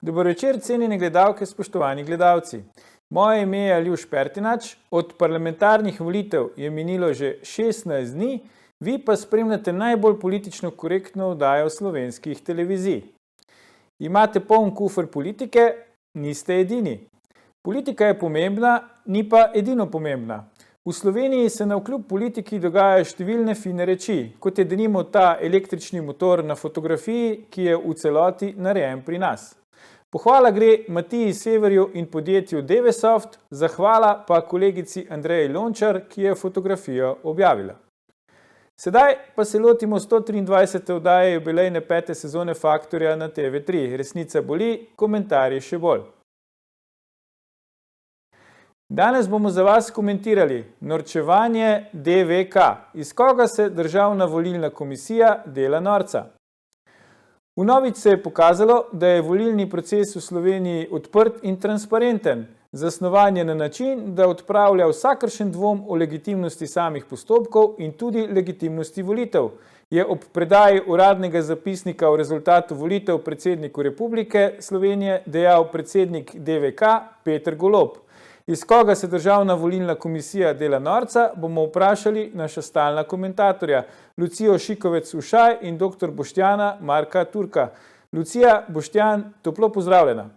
Dober večer, cenjene gledalke, spoštovani gledalci. Moje ime je Aljuš Pertinač, od parlamentarnih volitev je minilo že 16 dni, vi pa spremljate najbolj politično korektno oddajo slovenskih televizij. Imate poln kufer politike, niste edini. Politika je pomembna, ni pa edino pomembna. V Sloveniji se navkljub politiki dogajajo številne fine reči, kot je denimo ta električni motor na fotografiji, ki je v celoti narejen pri nas. Pohvala gre Matiji Severju in podjetju Devesoft, zahvala pa kolegici Andreji Lončar, ki je fotografijo objavila. Sedaj pa se lotimo 123. oddaje jubilejne 5. sezone Faktorja na TV3. Resnica boli, komentarji še bolj. Danes bomo za vas komentirali norčevanje DVK, iz koga se Državna volilna komisija dela norca. Vnovič se je pokazalo, da je volilni proces v Sloveniji odprt in transparenten, zasnovan je na način, da odpravlja vsakršen dvom o legitimnosti samih postopkov in tudi legitimnosti volitev, je ob predaji uradnega zapisnika o rezultatu volitev predsedniku Republike Slovenije dejal predsednik DVK Peter Golob. Iz koga se Državna volilna komisija dela norca, bomo vprašali naša stalna komentatorja, Lucijo Šikovec-Ušaj in dr. Boštjana Marka Turka. Lucija, Boštjan, toplo pozdravljena.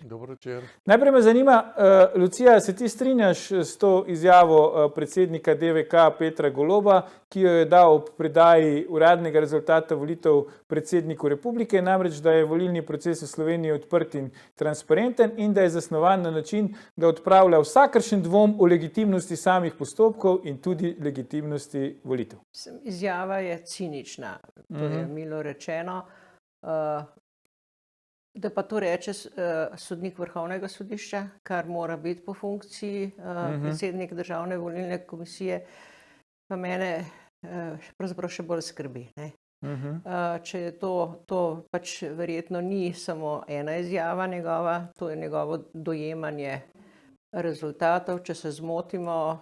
Dobro večer. Najprej me zanima, Lucija, se ti strinjaš s to izjavo predsednika DVK Petra Goloba, ki jo je dal ob predaji uradnega rezultata volitev predsedniku Republike, namreč, da je volilni proces v Sloveniji odprt in transparenten in da je zasnovan na način, da odpravlja vsakršen dvom o legitimnosti samih postopkov in tudi legitimnosti volitev. Izjava je cinična, to je milo rečeno. Da pa to reče sodnik Vrhovnega sodišča, kar mora biti po funkciji predsednik Državne volilne komisije, pa mene pravzaprav še bolj skrbi. Če je to pač verjetno ni samo ena izjava njegova, to je njegovo dojemanje rezultatov, če se zmotimo,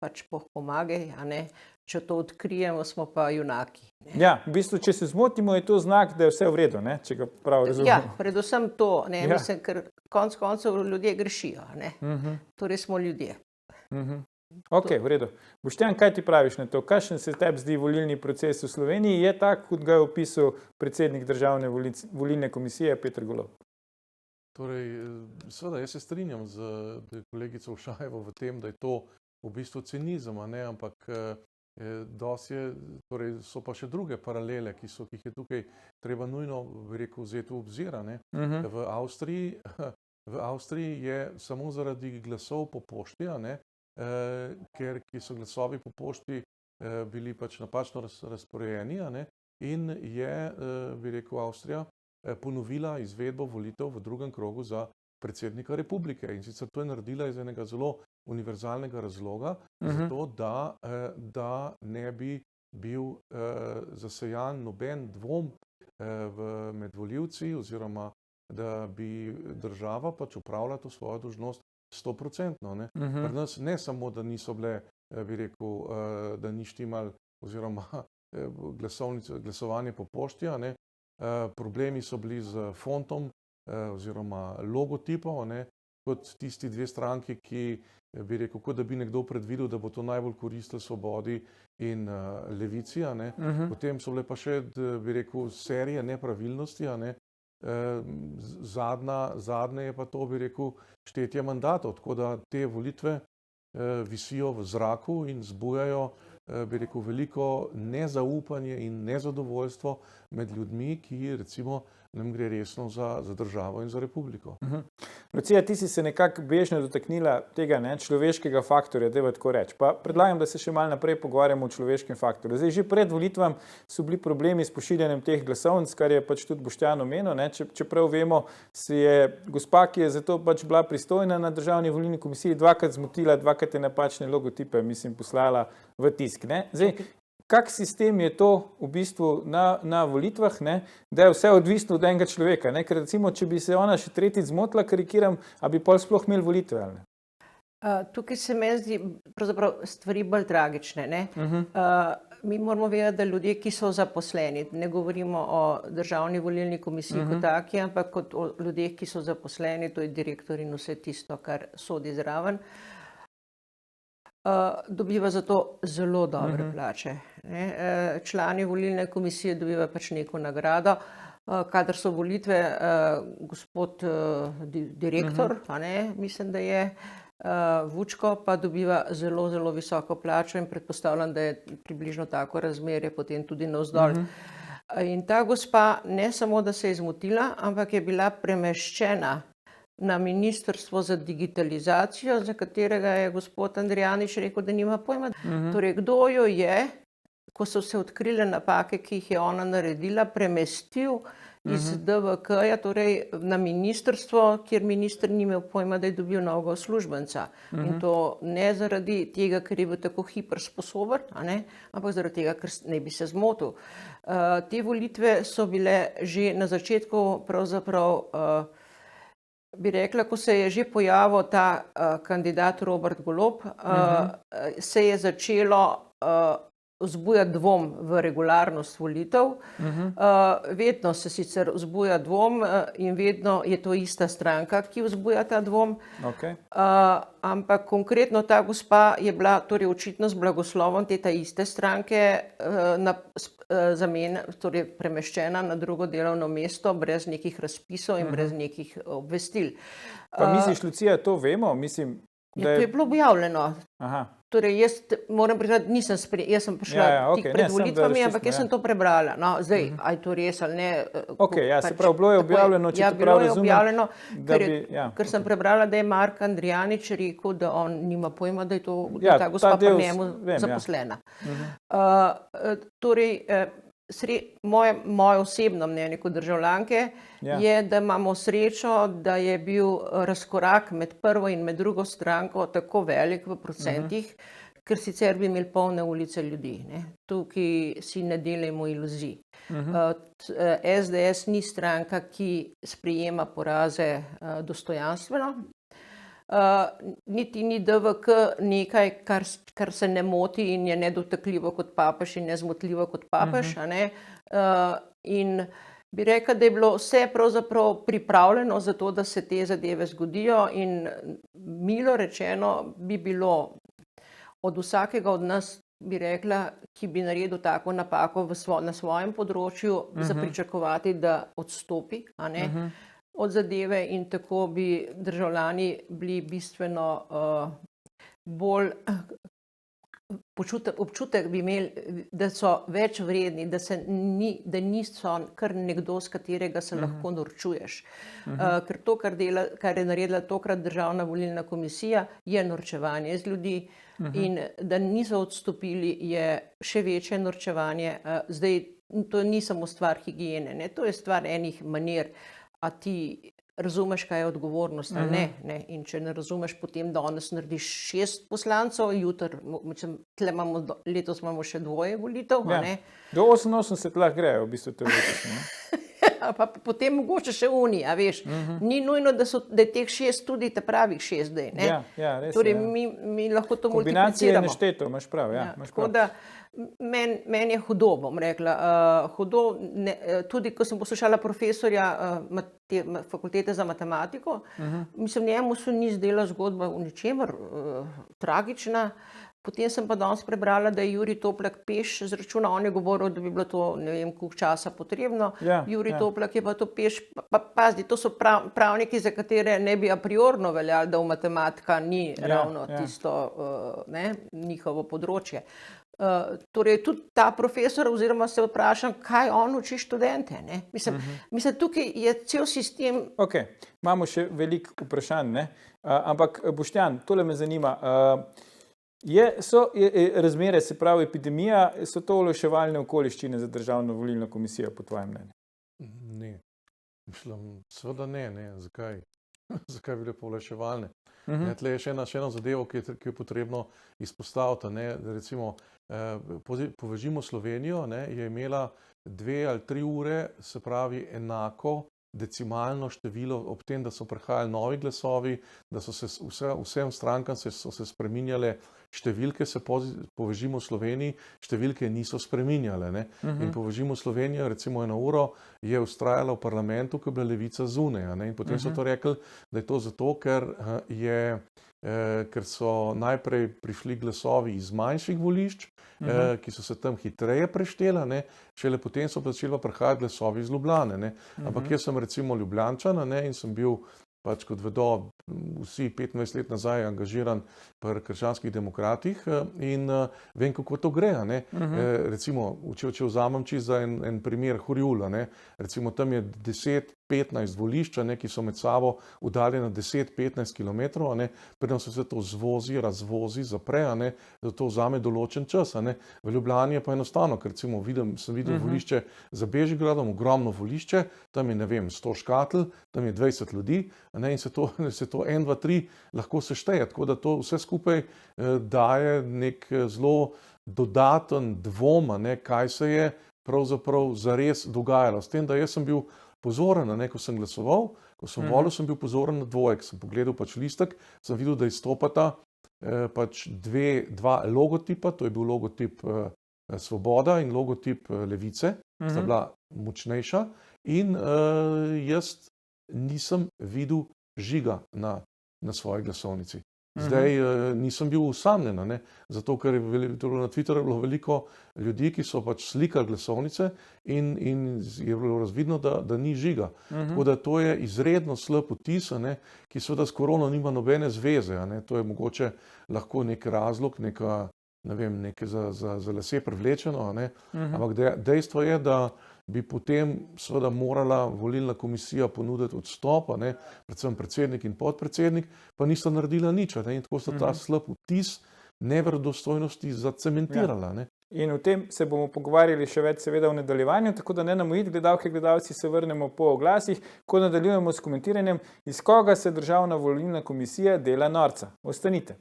pač Bog pomagaj, a ne? Če to odkrijemo, smo pa junaki. Ja, v bistvu, če se zmotimo, je to znak, da je vse v redu, ne? Če ga prav razumemo. Ja, predvsem to, ne? Mislim, ker konec koncev ljudje grešijo, ne? Torej smo ljudje. Ok, v redu. Boštjan, kaj ti praviš na to? Kakšen se tebi zdi volilni proces v Sloveniji? Je tak, kot ga je opisal predsednik Državne volilne komisije Peter Golob? Torej, seveda, jaz se strinjam z kolegico Ušajevo v tem, da je to v bistvu cinizem, ne? Ampak torej so pa še druge paralele, ki jih je tukaj treba nujno, bi rekel, vzeti v obzir. V Avstriji je samo zaradi glasov po pošti, ker so glasovi po pošti bili pač napačno razporejeni, in je, bi rekel, Avstrija ponovila izvedbo volitev v drugem krogu za predsednika Republike. In sicer to je naredila iz enega zelo univerzalnega razloga, zato da ne bi bil zasejan noben dvom med volivci oziroma da bi država pač opravila to svojo dolžnost 100%. Pri nas ne samo, da niso bile, bi rekel, da ni štimal oziroma glasovanje po pošti, problemi so bili z fontom oziroma logotipom, kot tisti dve stranki, ki bi rekel, kot da bi nekdo predvidel, da bo to najbolj koristilo Svobodi in Levici. Potem so bile pa še, bi rekel, serije nepravilnosti. Zadnje je pa to, bi rekel, štetje mandatov, tako da te volitve visijo v zraku in zbujajo, bi rekel, veliko nezaupanje in nezadovoljstvo med ljudmi, ki recimo nam gre resno za državo in za republiko. Lucija, ti si se nekako bežno dotaknila tega človeškega faktorja, dajva tako reči. Pa predlagam, da se še malo naprej pogovarjamo o človeškem faktorju. Zdaj, že pred volitvam so bili problemi s pošiljanjem teh glasovnic, kar je pač tudi Boštjan omenil. Čeprav vemo, se je gospa, ki je za to pač bila pristojna na Državni volilni komisiji, dvakrat zmotila, dvakrat je napačne logotipe, poslala v tisk. Zdaj, kak sistem je to v bistvu na volitvah, da je vse odvisno od enega človeka? Ker recimo, če bi se ona še tretjič zmotila, karikiram, a bi pol sploh imeli volitve? Tukaj se meni zdi pravzaprav stvari bolj tragične. Mi moramo vedeti, da ljudje, ki so zaposleni, ne govorimo o državni volilni komisiji kot taki, ampak kot o ljudeh, ki so zaposleni, to je direktor in vse tisto, kar sodi zraven, dobiva za to zelo dobre plače. Ne? Člani volilne komisije dobiva pač neko nagrado. Kadar so volitve, gospod direktor, a ne, mislim, da je, Vučko pa dobiva zelo, zelo visoko plačo in predpostavljam, da je približno tako razmerje potem tudi navzdol. In ta gospa ne samo, da se je zmotila, ampak je bila premeščena na Ministrstvo za digitalizacijo, za katerega je gospod Andrijanič rekel, da nima pojma. Torej, kdo jo je, ko so se odkrile napake, ki jih je ona naredila, premestil iz DVK-ja, torej na ministrstvo, kjer minister ni imel pojma, da je dobil novega uslužbenca. In to ne zaradi tega, ker je bil tako hipersposoben, ampak zaradi tega, ker ne bi se zmotil. Te volitve so bile že na začetku, pravzaprav, bi rekla, ko se je že pojavil ta kandidat Robert Golob, se je začelo vzbuja dvom v regularnost volitev. Vedno se sicer vzbuja dvom in vedno je to ista stranka, ki vzbuja ta dvom. Okay. Ampak konkretno ta gospa je bila torej očitno z blagoslovom te iste stranke torej premeščena na drugo delovno mesto brez nekih razpisov in brez nekih obvestil. Pa misliš, Lucija, to vemo? Mislim, to je bilo objavljeno. Aha. Torej, jaz moram priznati, jaz sem prišla tik pred volitvami, ampak jaz sem to prebrala. No, zdaj, a je to res ali ne? Se pravi, bilo je objavljeno, če to prav razumem. Ker sem prebrala, da je Mark Andrijanič rekel, da on nima pojma, da je ta gospa pri njemu zaposlena. Torej, moje osebno mnenje kot državljanke je, da imamo srečo, da je bil razkorak med prvo in med drugo stranko tako velik v procentih, ker sicer bi imeli polne ulice ljudi. Ne? Tukaj si ne delajmo iluzij. SDS ni stranka, ki sprejema poraze dostojanstveno. Niti ni DVK nekaj, kar se ne moti in je nedotakljivo kot papež in nezmotljivo kot papež. In bi rekla, da je bilo vse pravzaprav pripravljeno za to, da se te zadeve zgodijo in milo rečeno bi bilo od vsakega od nas, bi rekla, ki bi naredil tako napako na svojem področju, za pričakovati, da odstopi, od zadeve in tako bi državljani bili bistveno bolj občutek bi imeli, da so več vredni, da niso kar nekdo, s katerega se lahko norčuješ. Ker to, kar je naredila tokrat Državna volilna komisija, je norčevanje iz ljudi in da niso odstopili, je še večje norčevanje. Zdaj, to ni samo stvar higiene, to je stvar enih manir. A ti razumeš, kaj je odgovornost ali ne? In če ne razumeš, potem danes narediš 6 poslancev, letos imamo še 2 volitev. Do 88 lahko grejo, v bistvu teoretično. Pa potem mogoče še uni, a veš. Ni nujno, da je teh 6 tudi te pravih 6 zdaj. Res torej, mi lahko to multipliciramo. Kombinacija je nešteto, imaš prav. Tako da meni je hudo, bom rekla. Hudo, tudi ko sem poslušala profesorja fakultete za matematiko, mislim, njemu se ni zdela zgodba v ničemer tragična. Potem sem pa danes prebrala, da je Jurij Toplak peš zračunal, on je govoril, da bi bilo to ne vem koliko časa potrebno. Jurij Toplak je pa to peš, pazi, to so pravniki, za katere ne bi a priorno veljali, da v matematika ni ravno tisto njihovo področje. Torej, tudi ta profesor, oziroma se vprašam, kaj on uči študente. Mislim, tukaj je cel sistem. Ok, imamo še veliko vprašanj, ampak Boštjan, tole me zanima. So razmere, se pravi epidemija, so to olajševalne okoliščine za Državno volilno komisijo, po tvojem mnenju? Ne. Mislim, seveda ne. Zakaj? Zakaj bi bile olajševalne? Tle je še ena zadeva, ki je potrebno izpostaviti. Recimo, povežimo Slovenijo, je imela 2 ali 3 ure, se pravi enako decimalno število, ob tem, da so prihajali novi glasovi, da so se vsem strankam so se spreminjale številke se povežimo v Sloveniji, številke niso spreminjale. Ne? In povežimo Slovenijo, recimo 1 uro je ustrajala v parlamentu, ko je bila Levica zunaj. In potem so to rekli, da je to zato, ker so najprej prišli glasovi iz manjših volišč, ki so se tam hitreje preštela, ne? Šele potem so začeli prihajati glasovi iz Ljubljane. Ne? Ampak jaz sem recimo Ljubljančan, ne? In sem bil, pač kot vedo, vsi 25 let nazaj angažiran pri krščanskih demokratih in vem, kako to gre. Ne? Recimo, če vzamem čisto za en primer Horjula, ne? Recimo tam je 10-15 volišča, ne, ki so med sabo uddaljena 10-15 km, preden se to zvozi, razvozi, zapre, ne, da to vzame določen čas. Ne. V Ljubljani je pa enostavno, ker recimo sem videl volišče za Bežigradom, ogromno volišče, tam je, ne vem, 100 škatl, tam je 20 ljudi, ne, in se to 1, 2, 3 lahko sešteje. Tako da to vse skupaj daje nek zelo dodaten dvom, ne, kaj se je pravzaprav zares dogajalo. S tem, da jaz sem bil pozoren, ne, ko sem glasoval, ko sem volil, sem bil pozoren na dvojek. Sem pogledal pač listek, sem videl, da izstopata pač dva logotipa, to je bil logotip Svoboda in logotip Levice, sta bila močnejša in jaz nisem videl žiga na svoji glasovnici. Zdaj nisem bil usamljen, ne? Zato ker je na Twitterju bilo veliko ljudi, ki so pač slikali glasovnice in je bilo razvidno, da ni žiga. Tako da to je izredno slab vtis, ki seveda s korono nima nobene zveze. To je mogoče lahko nek razlog, ne vem, nekaj za lase privlečeno, ampak dejstvo je, da bi potem seveda morala volilna komisija ponuditi odstop, predvsem predsednik in podpredsednik, pa nista naredila nič. In tako sta ta slab vtis neverodostojnosti zacementirala. Ja. In o tem se bomo pogovarjali še več seveda v nadaljevanju, tako da ne namojiti gledalke, gledalci, se vrnemo po oglasih, ko nadaljujemo s komentiranjem, iz koga se Državna volilna komisija dela norca. Ostanite.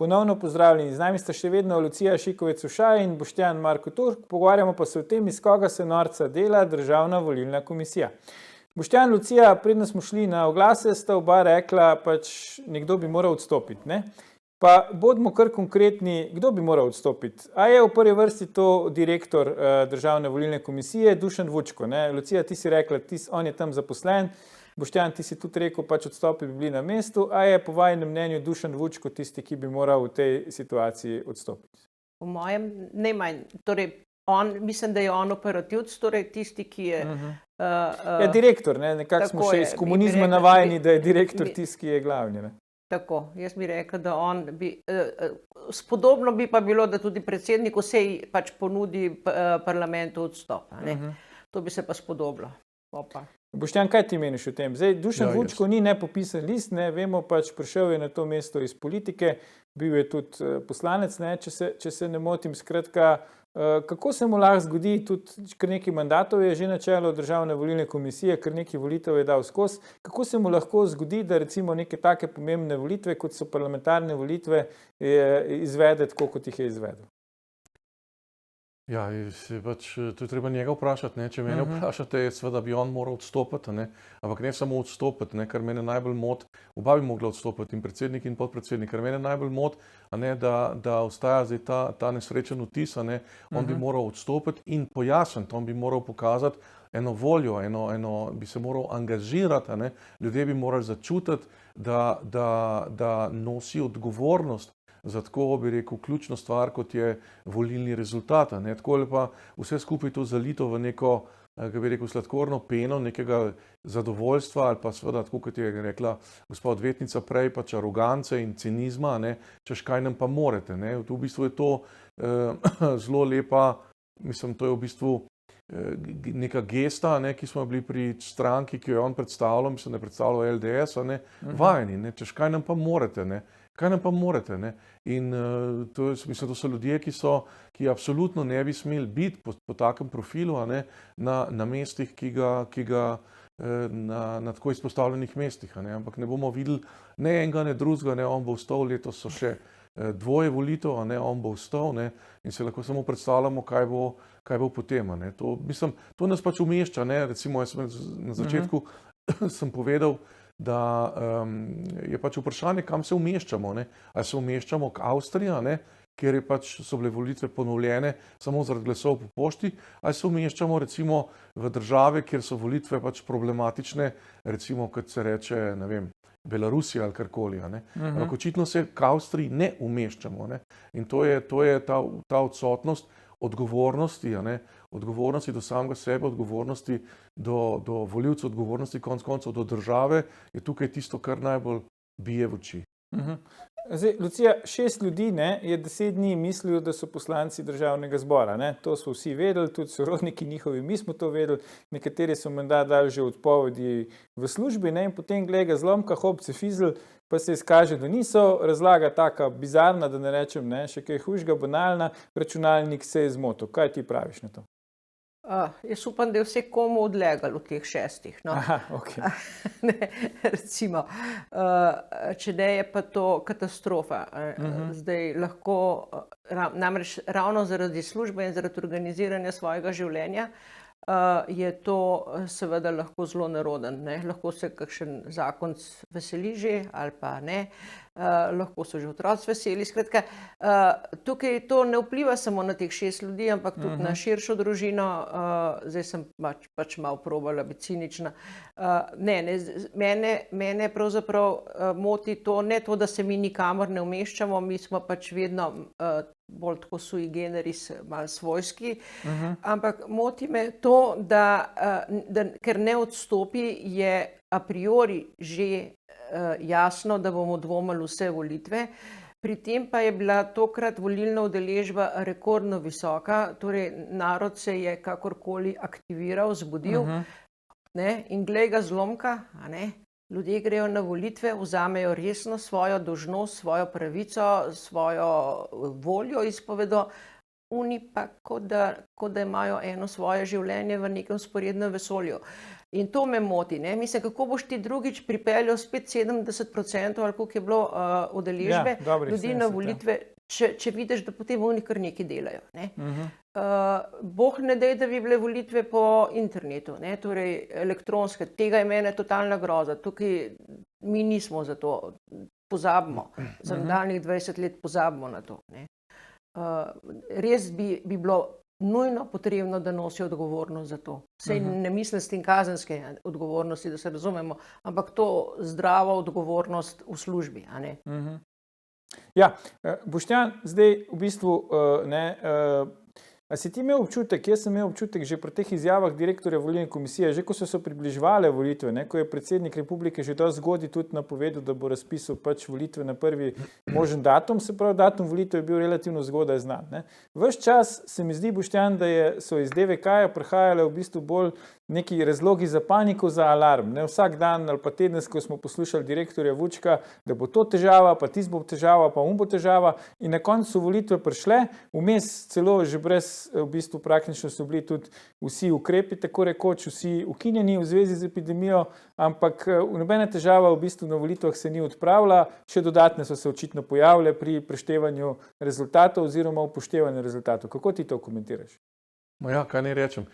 Ponovno pozdravljeni. Z nami sta še vedno Lucija Šikovec-Ušaj in Boštjan Marko Turk. Pogovarjamo pa se o tem, iz koga se norca dela Državna volilna komisija. Boštjan, Lucija, predno smo šli na oglase, sta oba rekla, pač nekdo bi moral odstopiti. Ne? Pa bodimo kar konkretni, kdo bi moral odstopiti? A je v prvi vrsti to direktor Državne volilne komisije Dušan Vučko? Ne? Lucija, ti si rekla, on je tam zaposlen. Boštjan, ti si tudi rekel, pač odstopi bi bili na mestu, a je po vajnem mnenju Dušan Vučko tisti, ki bi moral v tej situaciji odstopiti? Po mojem ne manj. Torej, mislim, da je on operativc, torej tisti, ki je... Je direktor, ne? Nekako smo še iz komunizma navajeni, da je direktor tisti, ki je glavni. Ne? Tako, jaz bi rekla, da on bi... Spodobno bi pa bilo, da tudi predsednik vsej pač ponudi parlamentu odstop. To bi se pa spodobilo. Boštjan, kaj ti meniš o tem? Zdaj, Dušan Vučko ni nepopisan list, ne, vemo pač, prišel je na to mesto iz politike, bil je tudi poslanec, ne, če se ne motim, skratka, kako se mu lahko zgodi, tudi kar nekaj mandatov je že na čelu Državne volilne komisije, kar nekaj volitev je dal skozi, kako se mu lahko zgodi, da recimo neke take pomembne volitve, kot so parlamentarne volitve, izvede tako, kot jih je izvedel? Ja, pač, to je treba njega vprašati. Če mene vprašate, seveda bi on moral odstopiti, ampak ne samo odstopiti, kar mene najbolj moti, oba bi mogla odstopiti, in predsednik in podpredsednik, kar mene najbolj moti, da ostaja zdaj ta nesrečen vtis, on bi moral odstopiti in pojasniti, on bi moral pokazati eno voljo, bi se moral angažirati, ljudje bi morali začutiti, da nosi odgovornost za tako, bi rekel, ključno stvar, kot je volilni rezultat. Tako je pa vse skupaj to zalito v neko, kako bi rekel, sladkorno peno nekega zadovoljstva ali pa seveda, tako kot je rekla gospa odvetnica prej, pač arogance in cinizma, češ kaj nam pa morete. V bistvu je to zelo lepa, mislim, to je v bistvu neka gesta, ki smo bili pri stranki, ki jo je on predstavljal, mislim, da je predstavljal LDS, vajeni, češ kaj nam pa morete, kaj nam pa morete, ne? In mislim, to so ljudje, ki absolutno ne bi smeli biti po takem profilu, a ne, na mestih, ki ga na tako izpostavljenih mestih, a ne, ampak ne bomo videli ne enega, ne drugega, ne, on bo ostal, letos so še dvoje volitev, a ne, on bo ostal, ne, in se lahko samo predstavljamo, kaj bo potem, a ne. To nas pač umešča, ne, recimo jaz na začetku sem povedal, da je pač vprašanje, kam se umeščamo, ne, ali se umeščamo k Avstriji, a ne, kjer je pač so bile volitve ponovljene samo zaradi glasov po pošti, ali se umeščamo recimo v države, kjer so volitve pač problematične, recimo kot se reče, ne vem, Belorusija ali karkoli, a ne. Ampak očitno se k Avstriji ne umeščamo, ne. In to je ta odsotnost odgovornosti, a ne, odgovornosti do samega sebe, odgovornosti do volivcev, odgovornosti konec koncev do države, je tukaj tisto, kar najbolj bije v oči. Zdaj, Lucija, 6 ljudi, ne, je 10 dni mislilo, da so poslanci državnega zbora, ne. To so vsi vedeli, tudi sorodniki njihovi, mi smo to vedeli, nekateri so menda dali že odpovedi v službi, ne, in potem glej ga zlomka, hop, se fizl, pa se izkaže, da niso, razlaga taka bizarna, da ne rečem, ne, še kaj hujšega, banalna, računalnik se je zmotil. Kaj ti praviš na to? Jaz upam, da je vse komu odlegal od teh 6. No. Aha, okay. Ne, recimo, če ne je pa to katastrofa. Zdaj lahko, namreč ravno zaradi službe in zaradi organiziranja svojega življenja, je to seveda lahko zelo neroden, ne. Lahko se kakšen zakonec veseli že ali pa ne, lahko so že otroci veseli. Skratka, tukaj to ne vpliva samo na teh 6 ljudi, ampak tudi na širšo družino. Zdaj sem pač malo probala biti cinična. Mene pravzaprav moti to, ne to, da se mi nikamor ne umeščamo, mi smo pač vedno bolj tako sui generis, malo svojski, ampak moti me to, da ker ne odstopi, je a priori že jasno, da bomo dvomili vse volitve. Pri tem pa je bila tokrat volilna udeležba rekordno visoka, torej narod se je kakorkoli aktiviral, zbudil, ne, in glej ga zlomka, a ne, ljudje grejo na volitve, vzamejo resno svojo dolžnost, svojo pravico, svojo voljo izpovedo, oni pa kot da imajo eno svoje življenje v nekem vzporednem vesolju. In to me moti, ne. Mislim, kako boš ti drugič pripeljal spet 70% ali koliko je bilo udeležbe ljudi na volitve, če vidiš, da potem oni kar nekaj delajo, ne. Bog ne daj, da bi bile volitve po internetu, ne, torej elektronske, tega je mene totalna groza. Tukaj mi nismo za to, pozabimo, za nadaljnjih 20 let pozabimo na to, ne. Res bi bilo nujno potrebno, da nosijo odgovornost za to. Saj ne mislim s tem kazenske odgovornosti, da se razumemo, ampak to zdravo odgovornost v službi, a ne. Ja, Boštjan, zdaj v bistvu, ne, a si ti imel občutek, jaz sem imel občutek že pri teh izjavah direktorja volilne komisije, že ko so se približevale volitve, ne, ko je predsednik republike že dosti zgodaj tudi napovedal, da bo razpisal pač volitve na prvi možen datum, se pravi, datum volitev je bil relativno zgodaj znan, ne. Ves čas se mi zdi, Boštjan, da so iz DVK-ja prihajale v bistvu bolj neki razlogi za paniko, za alarm, ne, vsak dan ali pa tedensko smo poslušali direktorja Vučka, da bo to težava, pa tisto bo težava, pa bo težava, in na koncu so volitve prišle, vmes celo že brez, v bistvu praktično so bili tudi vsi ukrepi, tako rekoč, vsi ukinjeni v zvezi z epidemijo, ampak nobena težava v bistvu na volitvah se ni odpravila, še dodatne so se očitno pojavile pri preštevanju rezultatov oziroma upoštevanju rezultatov. Kako ti to komentiraš? Ja, kaj naj rečem,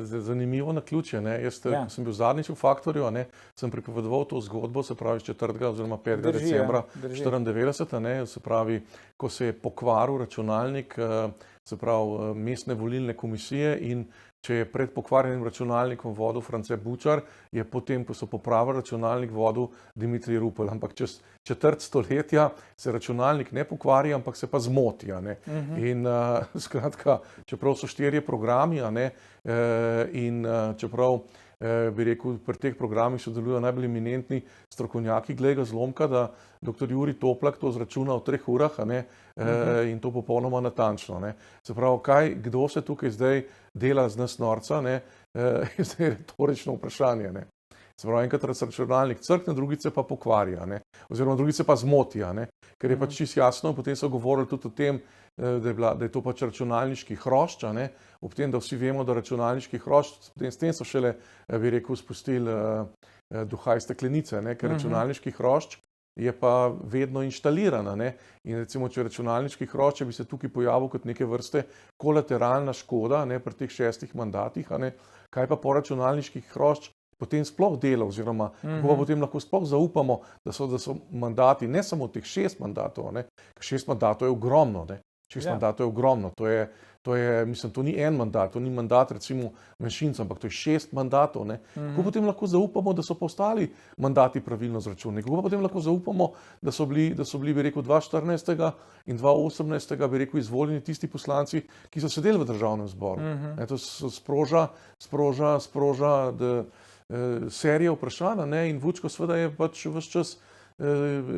zanimivo naključje, ne, jaz, ko sem bil zadnjič v Faktorju, ne, sem pripovedoval to zgodbo, se pravi 4. oziroma 5. decembra 94, ne, se pravi, ko se je pokvaril računalnik, se pravi, mestne volilne komisije, in če je pred pokvarjenim računalnikom vodil France Bučar, je potem, ko so popravili računalnik, vodil Dimitrij Rupel. Ampak čez četrt stoletja se računalnik ne pokvari, ampak se pa zmoti, a ne. In skratka, čeprav so 4 programi, a ne, in čeprav bi rekel, pri teh programih sodelujo najbolj eminentni strokovnjaki, glej ga zlomka, da dr. Jurij Toplak to zračuna v 3 urah, a ne, in to popolnoma natančno, ne. Se pravi, kdo se tukaj zdaj dela z nas norca, ne, je zdaj retorično vprašanje, ne. Se pravi, enkrat računalnik crkne, drugič se pa pokvari, a ne, oziroma drugič se pa zmoti, a ne. ker je pač čisto jasno, potem so govorili tudi o tem, da je to pač računalniški hrošč, ob tem, da vsi vemo, da računalniški hrošč, s tem so šele, bi rekel, spustili duha iz steklenice, ker računalniški hrošč je pa vedno inštalirana. In recimo, če računalniški hrošč bi se tukaj pojavil kot neke vrste kolateralna škoda pri teh 6 mandatih, kaj pa po računalniških hrošč potem sploh dela, oziroma kako pa potem lahko sploh zaupamo, da so mandati, ne samo teh 6 mandatov, ker 6 mandatov je ogromno, 6 mandatov je ogromno, to je, mislim, to ni en mandat, to ni mandat recimo manjšincev, ampak to je 6 mandatov, Kako potem lahko zaupamo, da so pa ostali mandati pravilno zračunani? Kako pa potem lahko zaupamo, da so bili, bi rekel, 2014. in 2018. bi rekel, izvoljeni tisti poslanci, ki so sedeli v državnem zboru? To sproža serije vprašanj, in Vučko seveda je pač ves čas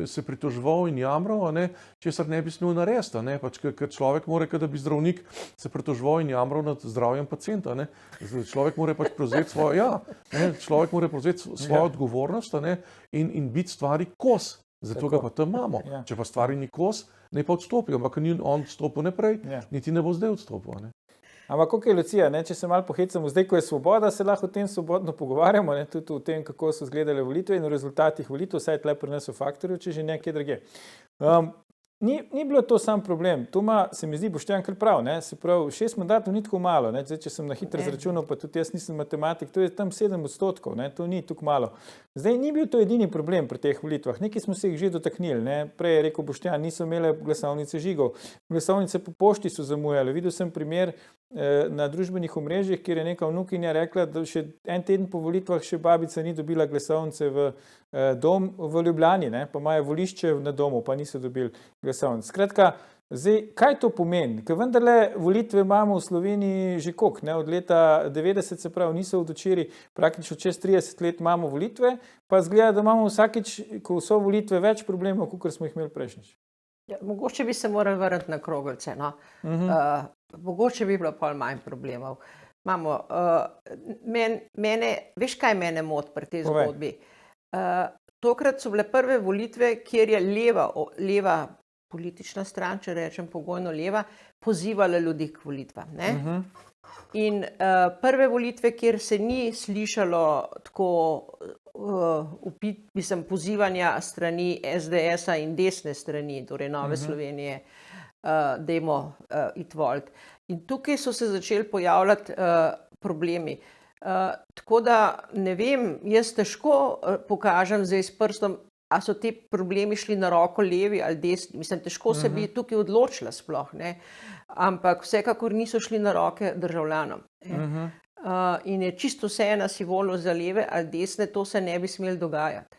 se pritoževal in jamral, česar ne bi smel narediti, pač, ker človek mora, da bi zdravnik se pritoževal in jamral nad zdravjem pacienta, Človek mora pač prevzeti človek mora prevzeti svojo odgovornost, in biti stvari kos. Zato ga pa tam imamo. Če pa stvari ni kos, ne pa odstopi, ampak ni on odstopil naprej, niti ne bo zdaj odstopil. Ampak kako je, Lucija, če se malo pohecamo, zdaj, ko je svoboda, se lahko o tem svobodno pogovarjamo, tudi o tem, kako so izgledale volitve in o rezultatih volitev, vsaj tle pri nas v Faktorju, če že nekje drugje. Ni bilo to sam problem, tu se mi zdi Boštjan kar prav, se pravi, 6 mandatov ni tako malo, zdaj, če sem na hitro zračunal, pa tudi jaz nisem matematik, to je tam 7%, to ni tako malo. Zdaj, ni bil to edini problem pri teh volitvah, nekaj smo se jih že dotaknili, prej je rekel Boštjan, niso imele glasovnice žigov, glasovnice po pošti so zamujale, videl sem primer na družbenih omrežjih, kjer je neka vnukinja rekla, da še en teden po volitvah še babica ni dobila glasovnice v dom v Ljubljani, pa imajo volišče na domu, pa niso dobili glasovnic. Skratka, zdaj, kaj to pomeni? Ker vendarle volitve imamo v Sloveniji že koliko, od leta 90, se pravi, niso od včeraj, praktično čez 30 let imamo volitve, pa zgleda, da imamo vsakič, ko so volitve, več problemov, kot smo jih imeli prejšnjič. Ja, mogoče bi se morali vrniti na kroglice. Mogoče bi bilo pol manj problemov. Veš, kaj mene moti pri tej zgodbi? Tokrat so bile prve volitve, kjer je leva politična stran, če rečem pogojno leva, pozivala ljudi k volitvam. In prve volitve, kjer se ni slišalo tako pozivanja strani SDS-a in desne strani, torej Nove Slovenije, dajmo iti volit. In tukaj so se začeli pojavljati problemi. Tako da ne vem, jaz težko pokažem zdaj s prstom, a so ti problemi šli na roko levi ali desni. Mislim, težko se bi tukaj odločila sploh, ampak vsekakor niso šli na roke državljanom. In je čisto vseeno, si volil za leve ali desne, to se ne bi smelo dogajati.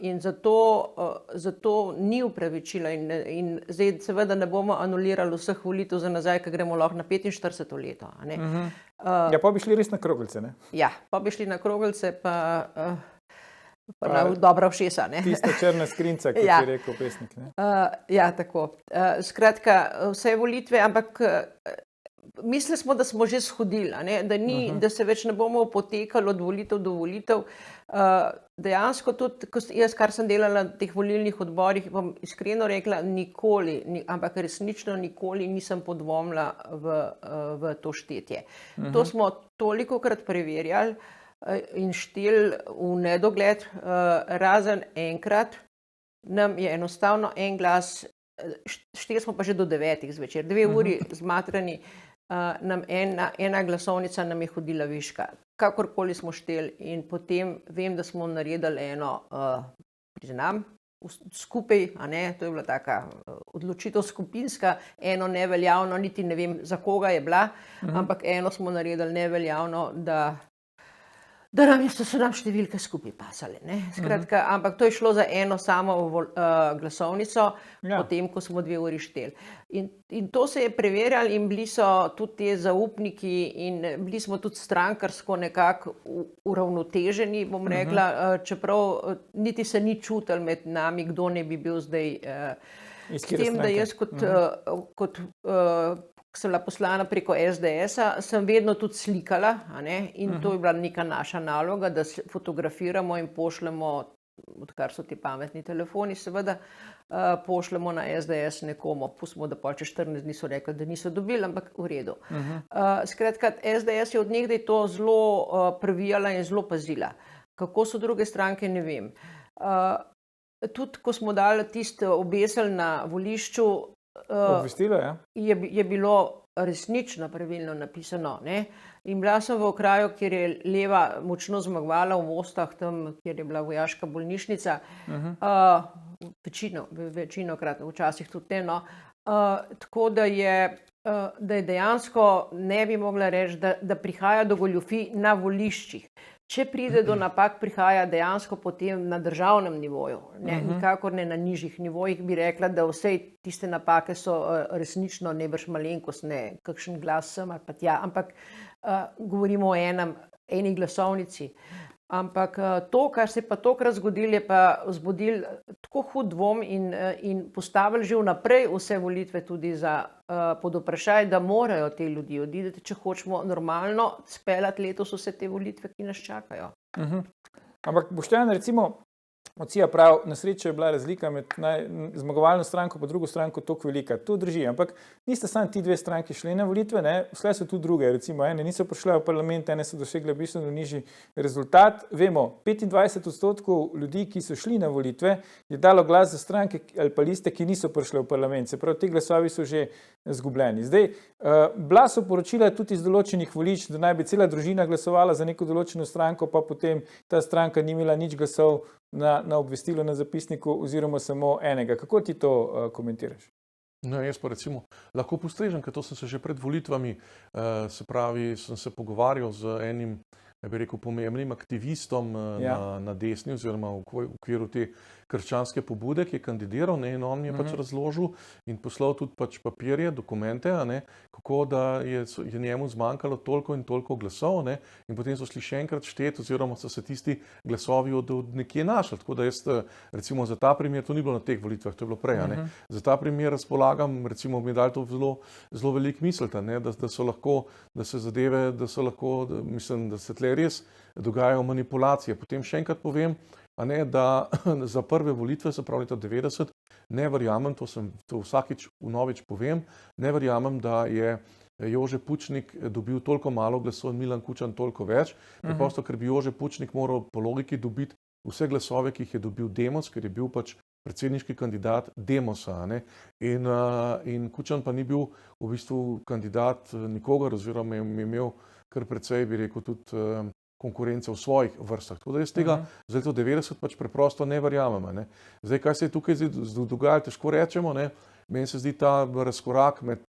In zato ni upravičila in zdaj seveda ne bomo anulirali vseh volitev za nazaj, ker gremo lahko na 45. leto. Ja, pa bi šli res na kroglice, Ja, pa bi šli na kroglice, pa na dobra ušesa. Tista črna skrinca, kot je rekel pesnik. Ja, tako. Skratka, vse volitve, ampak mislili smo, da smo že shodili, da se več ne bomo potekali od volitev do volitev. Dejansko tudi, jaz, kar sem delala na teh volilnih odborih, bom iskreno rekla, nikoli, ampak resnično nikoli nisem podvomila v to štetje. To smo tolikokrat preverjali in šteli v nedogled, razen enkrat nam je enostavno en glas, šteli smo pa že do 9 zvečer, 2 uri zmatrani, nam ena glasovnica nam je hodila viška. Kakorkoli smo šteli in potem vem, da smo naredili eno, priznam, skupaj, to je bila taka odločitev skupinska, eno neveljavno, niti ne vem, za koga je bila, ampak eno smo naredili neveljavno, da so nam številke skupaj pasale. Skratka, ampak to je šlo za eno samo glasovnico, potem, ko smo 2 uri šteli. In to se je preverjalo in bili so tudi te zaupniki in bili smo tudi strankarsko nekako uravnoteženi, bom rekla, čeprav niti se ni čutili med nami, kdo ne bi bil zdaj. S tem, da jaz kot sem bila poslana preko SDS-a, sem vedno tudi slikala, in to je bila neka naša naloga, da fotografiramo in pošljemo odkar so ti pametni telefoni, seveda pošljemo na SDS nekomu, pustimo, da pa čez 14 dni so rekli, da niso dobili, ampak v redu. Skratka, SDS je od nekdaj to zelo previjala in zelo pazila. Kako so druge stranke, ne vem. Tudi, ko smo dali tiste obesel na volišču, Obvestilo, ja. je bilo resnično pravilno napisano. Ne? In bila sem v okraju, kjer je leva močno zmagovala v Mostah, tam, kjer je bila vojaška bolnišnica. Večinokrat, včasih tudi ne. No. Tako da je dejansko ne bi mogla reči, da prihaja do goljufij na voliščih. Če pride do napak, prihaja dejansko potem na državnem nivoju, nikakor ne na nižjih nivojih, bi rekla, da vse tiste napake so resnično nebrž malenkostne, kakšen glas sem ali pa tja, ampak govorimo o eni glasovnici. Ampak to, kar se je pa tokrat zgodilo, je pa vzbudil tako hud dvom in postavili že vnaprej vse volitve tudi pod vprašaj, da morajo te ljudi odideti, če hočemo normalno speljati letos vse te volitve, ki nas čakajo. Ampak Boštjan, recimo, Lucija pravi, na srečo je bila razlika med zmagovalno stranko pa drugo stranko toliko velika. To drži, ampak niste samo ti dve stranki šli na volitve, vse so tudi druge, recimo ene niso prišle v parlament, ene so dosegle bistveno nižji rezultat. Vemo, 25% ljudi, ki so šli na volitve, je dalo glas za stranke ali pa liste, ki niso prišle v parlament. Se pravi, ti glasovi so že izgubljeni. Zdaj, bila so poročila tudi iz določenih volišč, da naj bi cela družina glasovala za neko določeno stranko, pa potem ta stranka ni imela nič glasov na obvestilo na zapisniku oziroma samo enega. Kako ti to komentiraš? No, jaz pa recimo lahko postrežem, ker to sem se že pred volitvami, se pravi, sem se pogovarjal z enim, bi rekel, pomembnim aktivistom na desni oziroma v okviru te krščanske pobude, ki je kandidiral, in on mi je pač razložil in poslal tudi pač papirje, dokumente, kako da je njemu zmanjkalo toliko in toliko glasov, in potem so šli še enkrat šteti oziroma so se tisti glasovi od nekje našli. Tako da jaz recimo za ta primer, to ni bilo na teh volitvah, to je bilo prej, za ta primer razpolagam, recimo mi je dal to zelo veliko misliti, da so lahko, da se zadeve, da so lahko, mislim, da se tle res dogajajo manipulacije. Potem še enkrat povem, da za prve volitve, se pravi leta 90, ne verjamem, to vsakič vnovič povem, ne verjamem, da je Jože Pučnik dobil toliko malo glasov in Milan Kučan toliko več, preprosto, ker bi Jože Pučnik moral po logiki dobiti vse glasove, ki jih je dobil Demos, ker je bil pač predsedniški kandidat Demosa, in Kučan pa ni bil v bistvu kandidat nikogar oziroma je imel kar precej, bi rekel, tudi konkurence v svojih vrstah. Tako da jaz tega za leto 90 pač preprosto ne verjamem. Zdaj, kaj se je tukaj dogajalo, težko rečemo. Meni se zdi ta razkorak med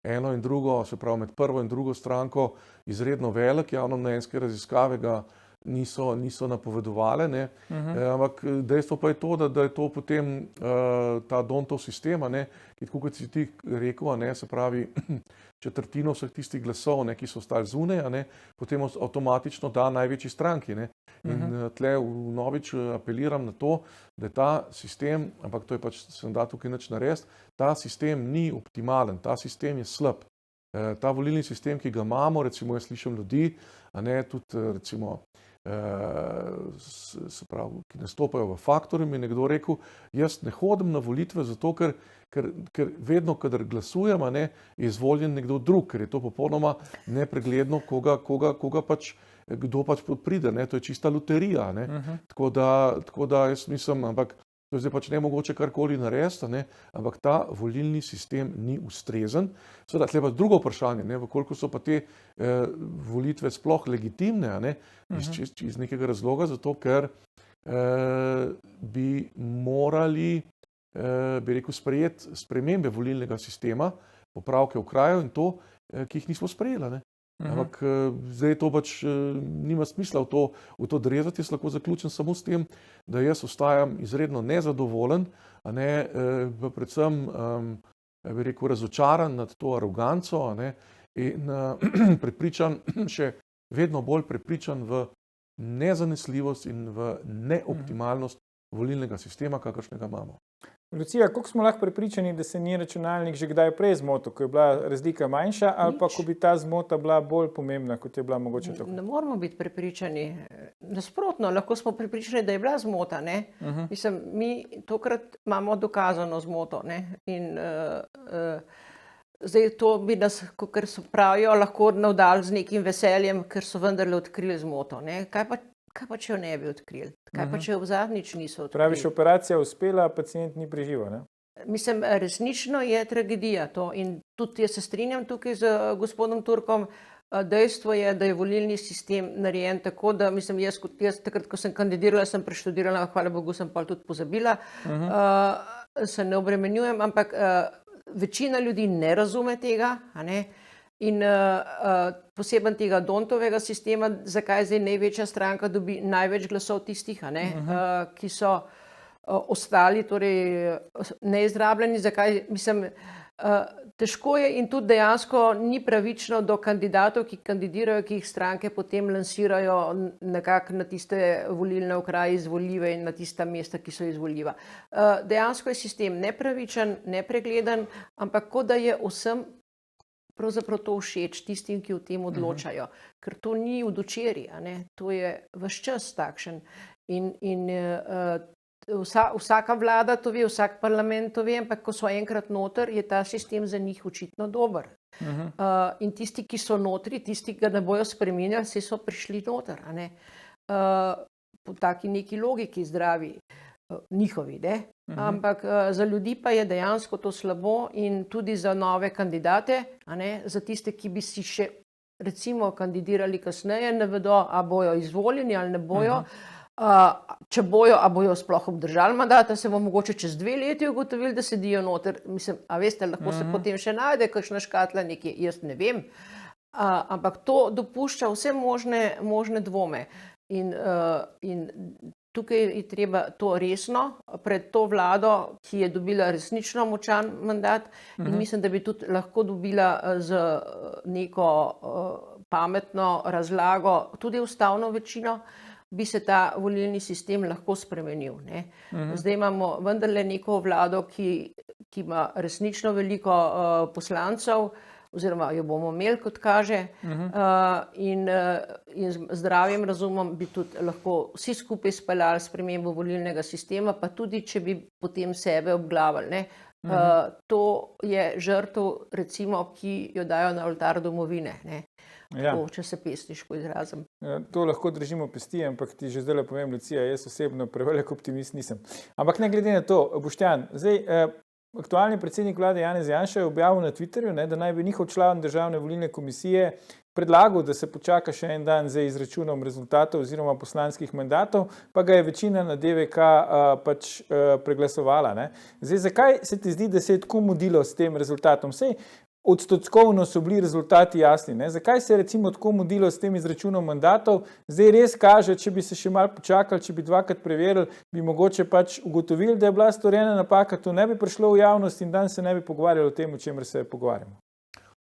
eno in drugo, se pravi med prvo in drugo stranko, izredno velik. Javnomnenjske raziskave ga niso napovedovale, ampak dejstvo pa je to, da je to potem ta Dontov sistem, ki, tako kot si ti rekel, se pravi četrtino vseh tistih glasov, ki so ostali zunaj, potem avtomatično da največji stranki. In tle vnovič apeliram na to, da je ta sistem, ampak to je pač, se ne da tukaj nič narediti, ta sistem ni optimalen, ta sistem je slab. Ta volilni sistem, ki ga imamo, recimo jaz slišim ljudi, tudi recimo se pravi, ki nastopajo v Faktorju, mi je nekdo rekel, jaz ne hodim na volitve zato, ker vedno, kadar glasujem, je izvoljen nekdo drug, ker je to popolnoma nepregledno, koga pač, kdo pač pride, to je čista loterija. Tako da jaz mislim, ampak to je zdaj pač nemogoče karkoli narediti, ampak ta volilni sistem ni ustrezen. Seveda, tle pa drugo vprašanje, koliko so pa te volitve sploh legitimne, iz nekega razloga, zato ker bi morali, bi rekel, sprejeti spremembe volilnega sistema, popravke okrajev in to, ki jih nismo sprejeli. Ampak zdaj to pač nima smisla v to drezati. Jaz lahko zaključim samo s tem, da jaz ostajam izredno nezadovoljen, predvsem, bi rekel, razočaran nad to aroganco in prepričan, še vedno bolj prepričan v nezanesljivost in v neoptimalnost volilnega sistema, kakršnega imamo. Lucija, koliko smo lahko prepričani, da se ni računalnik že kdaj prej zmotil, ko je bila razlika manjša, ali pa ko bi ta zmota bila bolj pomembna, kot je bila mogoče tako? Ne moramo biti prepričani. Nasprotno, lahko smo prepričani, da je bila zmota. Mislim, mi tokrat imamo dokazano zmoto. In zdaj to bi nas, kot pravijo, lahko navdali z nekim veseljem, ker so vendarle odkrili zmoto. Kaj pa, če jo ne bi odkrili? Kaj pa, če jo zadnjič niso odkrili? Praviš, operacija uspela, pacient ni preživel, ne? Mislim, resnično je tragedija to in tudi jaz se strinjam tukaj z gospodom Turkom. Dejstvo je, da je volilni sistem narejen tako, da mislim, jaz takrat, ko sem kandidirala, sem preštudirala, hvala Bogu, sem pa tudi pozabila, se ne obremenjujem, ampak večina ljudi ne razume tega, in poseben tega Dontovega sistema, zakaj zdaj največja stranka dobi največ glasov tistih, ki so ostali, torej neizrabljeni, zakaj, mislim, težko je in tudi dejansko ni pravično do kandidatov, ki kandidirajo, ki jih stranke potem lansirajo nekako na tiste volilne okraje izvoljive in na tista mesta, ki so izvoljiva. Dejansko je sistem nepravičen, nepregleden, ampak kot da je vsem pravzaprav to všeč tistim, ki o tem odločajo, ker to ni od včeraj, to je ves čas takšen. In vsaka vlada to ve, vsak parlament to ve, ampak ko so enkrat noter, je ta sistem za njih očitno dober. In tisti, ki so notri, tisti, ki ga ne bojo spreminjali, se so prišli noter. Po taki neki logiki zdravi njihovi, ampak za ljudi pa je dejansko to slabo in tudi za nove kandidate, za tiste, ki bi si še recimo kandidirali kasneje, ne vedo, a bojo izvoljeni ali ne bojo, če bojo, a bojo sploh obdržali mandat, se bo mogoče čez 2 leti ugotovili, da sedijo noter. Mislim, a veste, lahko se potem še najde kakšna škatla nekje, jaz ne vem, ampak to dopušča vse možne dvome in tukaj je treba to resno pred to vlado, ki je dobila resnično močan mandat in mislim, da bi tudi lahko dobila z neko pametno razlago, tudi ustavno večino, bi se ta volilni sistem lahko spremenil. Zdaj imamo vendarle neko vlado, ki ima resnično veliko poslancev, oziroma jo bomo imeli, kot kaže, in z zdravim razumom bi tudi lahko vsi skupaj speljali spremembo volilnega sistema, pa tudi, če bi potem sebe obglavili. To je žrtev, recimo, ki jo dajo na oltar domovine, tako, če se pesniško izrazim. To lahko držimo pesti, ampak ti že zdaj povem, Lucija, jaz osebno prevelik optimist nisem. Ampak ne glede na to, Boštjan, zdaj aktualni predsednik vlade Janez Janša je objavil na Twitterju, da naj bi njihov član državne volilne komisije predlagal, da se počaka še en dan za izračunom rezultatov oziroma poslanskih mandatov, pa ga je večina na DVK pač preglasovala. Zdaj, zakaj se ti zdi, da se je tako mudilo s tem rezultatom? Sej odstotkovno so bili rezultati jasni. Zakaj se je recimo tako mudilo s tem izračunom mandatov? Zdaj res kaže, če bi se še malo počakali, če bi 2krat preverili, bi mogoče pač ugotovili, da je bila storjena napaka, to ne bi prišlo v javnost in dan se ne bi pogovarjali o tem, o čemer se pogovarjamo.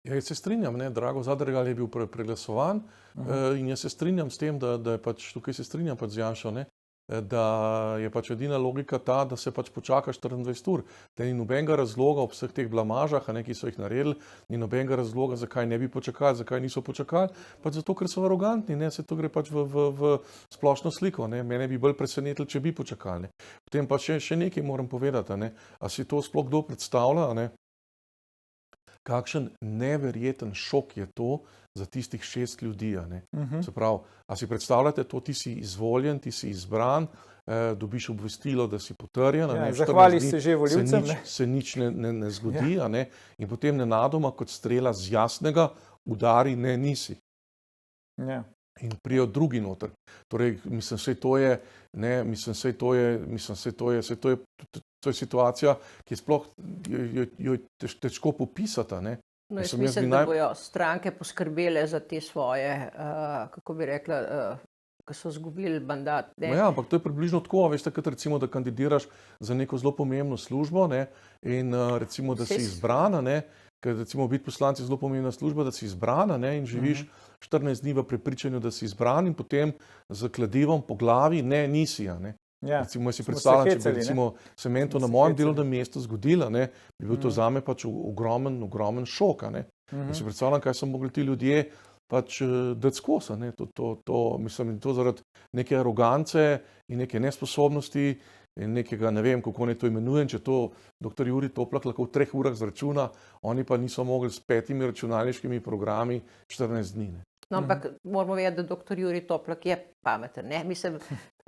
Jaz se strinjam, Drago Zadrgal je bil preglasovan in jaz se strinjam s tem, da je pač, tukaj se strinjam pač z Janšo, da je pač edina logika ta, da se pač počaka 24 ur. Da ni nobenega razloga ob vseh teh blamažah, ki so jih naredili, ni nobenega razloga, zakaj ne bi počakali, zakaj niso počakali, pač zato, ker so arogantni, se to gre pač v splošno sliko. Mene bi bolj presenetilo, če bi počakali. Potem pa še nekaj moram povedati, a si to sploh kdo predstavlja, kakšen neverjeten šok je to za tistih 6 ljudi. Se pravi, a si predstavljate to, ti si izvoljen, ti si izbran, dobiš obvestilo, da si potrjen. Zahvali se že volivcem. Se nič ne zgodi, in potem nenadoma kot strela z jasnega udari, ne nisi. In prijo drugi noter. Torej, mislim, to je situacija, ki sploh jo je težko popisati. No, jaz mislim, da bojo stranke poskrbele za te svoje, kako bi rekla, ki so izgubili mandat. Ja, ampak to je približno tako, veste, kot recimo, da kandidiraš za neko zelo pomembno službo in recimo, da si izbrana, ker recimo biti poslanci je zelo pomembna služba, da si izbrana in živiš 14 dni v prepričanju, da si izbran in potem z kladivom po glavi nisi. Ja, Recimo, si smo se predstavljam, če hecali, bi ne? recimo, se meni to Smo na se mojem hecali. delovnem mestu zgodilo, ne, bi bil to zame pač ogromen šok, a ne. In si predstavljam, kaj so mogli ti ljudje pač dati skozi, a ne. Mislim, in to zaradi neke arogance in neke nesposobnosti in nekega, ne vem, kako naj to imenujem, če to dr. Jurij Toplak lahko v 3 urah zračuna, oni pa niso mogli s 5 računalniškimi programi 14 dni, ne. No, ampak moramo vedeti, da dr. Jurij Toplak je pameten, ne? Mislim,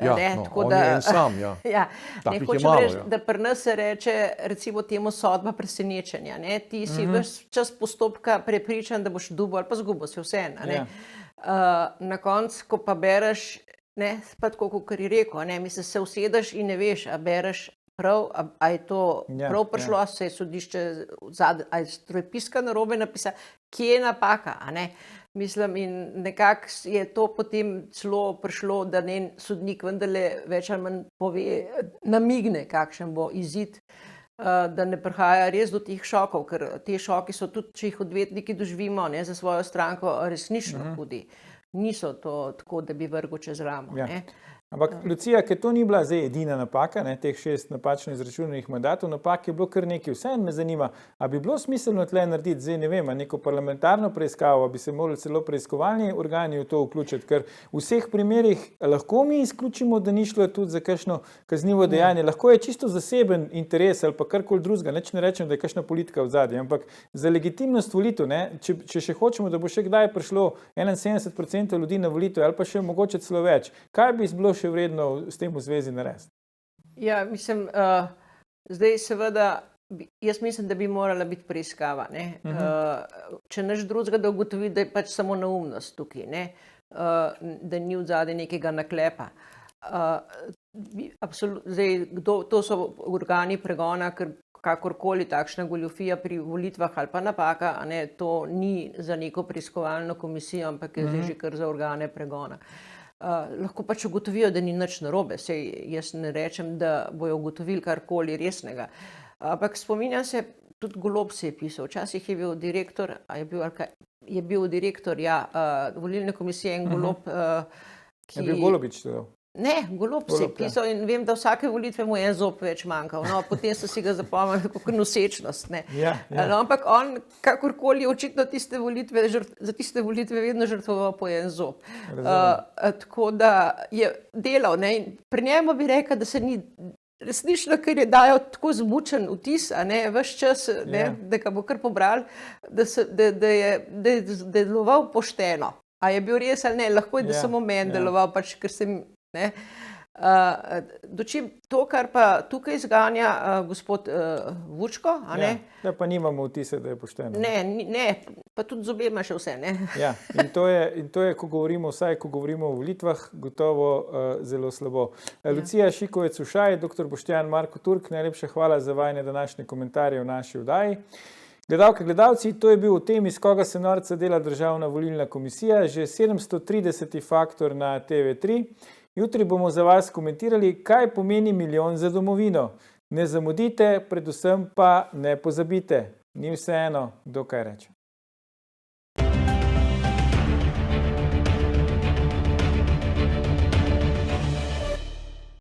Ja, ne, no, tako on da... je en sam, ja. Ja, ne, Takih je hočem malo, reči, ja. da pri nas se reče, recimo temu sodba presenečenja, ne? Ti si ves čas postopka prepričan, da boš dobil ali pa zgubil, si vseeno, ne? Na koncu, ko pa bereš, ne, pa tako, kot je rekel, ne, mislim, se usedeš in ne veš, a bereš prav, a je to prav prišlo, se je sodišče, a je strojpiska narobe napisala, kje je napaka, a ne? Mislim, in nekako je to potem celo prišlo, da njen sodnik vendarle več ali manj pove, namigne, kakšen bo izid, da ne prihaja res do teh šokov, ker te šoki so tudi, če jih odvetniki doživimo, ne, za svojo stranko, resnično hudi. Niso to tako, da bi vrgel čez ramo, ne. Ampak, Lucija, ker to ni bila zdaj edina napaka, ne, teh 6 napačno izračunanih mandatov, napak je bilo kar nekaj. Vseeno me zanima, a bi bilo smiselno tle narediti, zdaj ne vem, neko parlamentarno preiskavo, a bi se morali celo preiskovalni organi v to vključiti, ker v vseh primerih lahko mi izključimo, da ni šlo tudi za kakšno kaznivo dejanje, lahko je čisto zaseben interes ali pa karkoli drugega, nič ne rečem, da je kakšna politika v zadnji, ampak za legitimnost volitev, ne, če še hočemo, da bo še kdaj prišlo 71% ljudi na volitev ali pa še mogoče celo več, kaj bi bilo še vredno s tem v zvezi narediti? Ja, mislim, zdaj seveda, jaz mislim, da bi morala biti preiskava, ne. Če nič drugega, da ugotovi, da je pač samo neumnost tukaj, ne. Da ni odzadaj nekega naklepa. Zdaj, to so organi pregona, ker kakorkoli takšna goljufija pri volitvah ali pa napaka, a ne, to ni za neko preiskovalno komisijo, ampak je zdaj že kar za organe pregona. Lahko pač ugotovijo, da ni nič narobe, saj jaz ne rečem, da bojo ugotovili karkoli resnega. Ampak spominjam se, tudi Golob se je pisal, včasih je bil direktor, je bil direktor, ja, volilne komisije in Golob, Je bil Golobič to? Ne, Golob se je pisal in vem, da vsake volitve mu je en zob več manjkal. No, potem so si ga zapomnili kot nosečnost, ne. No, ampak on, kakorkoli, očitno za tiste volitve vedno žrtvoval po en zob. Tako da je delal, ne, in pri njemu bi rekel, da se ni resnično, ker je dajal tako zmučen vtis, a ne, ves čas, ne, da ga bo kar pobral, da je deloval pošteno. A je bil res ali ne, lahko je, da samo meni deloval, pač, ker sem, ne. Dočim to, kar pa tukaj zganja gospod Vučko, a ne. Ja, pa nimamo vtise, da je pošteno. Ne, pa tudi z obema še vse, ne. Ja, in to je, ko govorimo, vsaj ko govorimo o volitvah, gotovo zelo slabo. Lucija Šikovec-Ušaj, dr. Boštjan Marko Turk, najlepša hvala za vajine današnje komentarje v naši oddaji. Gledalke, gledalci, to je bil o tem, iz koga se norca dela Državna volilna komisija, že 730. Faktor na TV3. Jutri bomo za vas komentirali, kaj pomeni milijon za domovino. Ne zamudite, predvsem pa ne pozabite. Ni vseeno, kdo kaj reče.